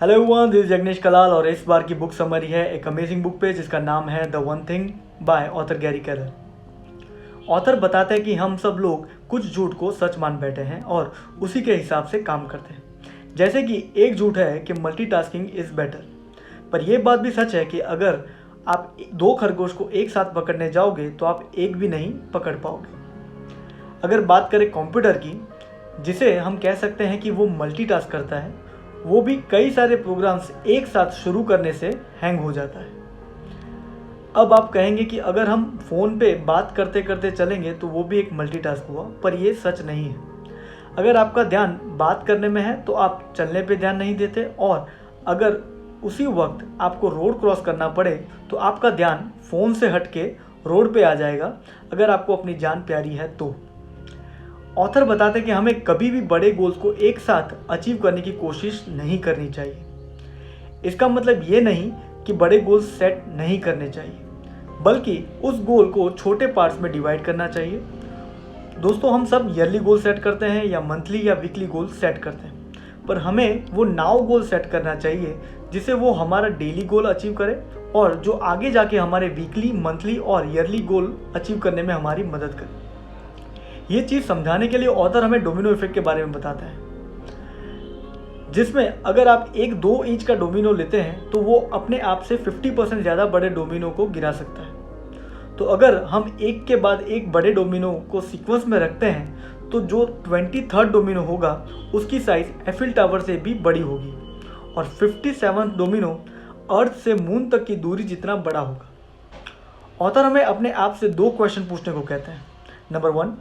Hello everyone, this जगनेश Kalal और इस बार की बुक समरी है एक अमेजिंग बुक पे जिसका नाम है the one thing by author Gary Keller. Author बताते हैं कि हम सब लोग कुछ झूठ को सच मान बैठे हैं और उसी के हिसाब से काम करते हैं। जैसे कि एक झूठ है कि मल्टीटास्किंग इज़ बेटर, पर यह बात भी सच है कि अगर आप दो खरगोश को एक साथ पकड़ने जाओगे तो आप एक भी नहीं पकड़ पाओगे। अगर बात करें कंप्यूटर की, जिसे हम कह सकते हैं कि वो मल्टीटास्क करता है, वो भी कई सारे प्रोग्राम्स एक साथ शुरू करने से हैंग हो जाता है। अब आप कहेंगे कि अगर हम फ़ोन पे बात करते करते चलेंगे तो वो भी एक मल्टीटास्क हुआ, पर ये सच नहीं है। अगर आपका ध्यान बात करने में है तो आप चलने पे ध्यान नहीं देते, और अगर उसी वक्त आपको रोड क्रॉस करना पड़े तो आपका ध्यान फ़ोन से हट के रोड पे आ जाएगा, अगर आपको अपनी जान प्यारी है तो। ऑथर बताते हैं कि हमें कभी भी बड़े गोल्स को एक साथ अचीव करने की कोशिश नहीं करनी चाहिए। इसका मतलब ये नहीं कि बड़े गोल्स सेट नहीं करने चाहिए, बल्कि उस गोल को छोटे पार्ट्स में डिवाइड करना चाहिए। दोस्तों, हम सब ईयरली गोल सेट करते हैं या मंथली या वीकली गोल सेट करते हैं, पर हमें वो नाउ गोल सेट करना चाहिए जिससे वो हमारा डेली गोल अचीव करे और जो आगे जाके हमारे वीकली, मंथली और ईयरली गोल अचीव करने में हमारी मदद करे। ये चीज़ समझाने के लिए ऑथर हमें डोमिनो इफेक्ट के बारे में बताता है, जिसमें अगर आप एक 2 इंच का डोमिनो लेते हैं तो वो अपने आप से 50% ज़्यादा बड़े डोमिनो को गिरा सकता है। तो अगर हम एक के बाद एक बड़े डोमिनो को सीक्वेंस में रखते हैं तो जो 23rd डोमिनो होगा उसकी साइज एफिल टावर से भी बड़ी होगी और 57th डोमिनो अर्थ से मून तक की दूरी जितना बड़ा होगा। ऑथर हमें अपने आप से 2 क्वेश्चन पूछने को कहते हैं। Number 1,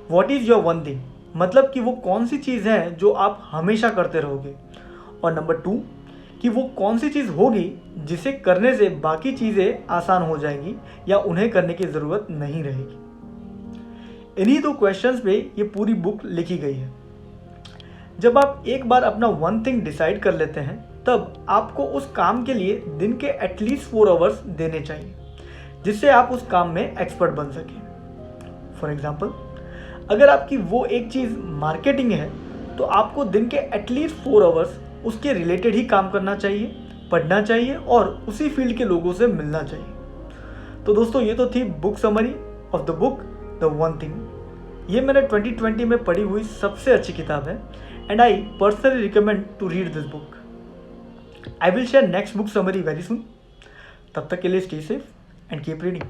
what is your one thing, मतलब कि वो कौन सी चीज़ है जो आप हमेशा करते रहोगे। और नंबर 2, कि वो कौन सी चीज़ होगी जिसे करने से बाकी चीज़ें आसान हो जाएंगी या उन्हें करने की ज़रूरत नहीं रहेगी। इन्हीं 2 क्वेश्चंस पे ये पूरी बुक लिखी गई है। जब आप एक बार अपना वन थिंग डिसाइड कर लेते हैं तब आपको उस काम के लिए दिन के एटलीस्ट 4 आवर्स देने चाहिए, जिससे आप उस काम में एक्सपर्ट बन सकें। फॉर एग्जाम्पल, अगर आपकी वो एक चीज़ मार्केटिंग है तो आपको दिन के एटलीस्ट 4 आवर्स उसके रिलेटेड ही काम करना चाहिए, पढ़ना चाहिए और उसी फील्ड के लोगों से मिलना चाहिए। तो दोस्तों, ये तो थी book summary of the book the one thing. ये मैंने 2020 में पढ़ी हुई सबसे अच्छी किताब है and I personally recommend to read this book. I will share next book summary very soon. तब तक के लिए stay safe and keep reading.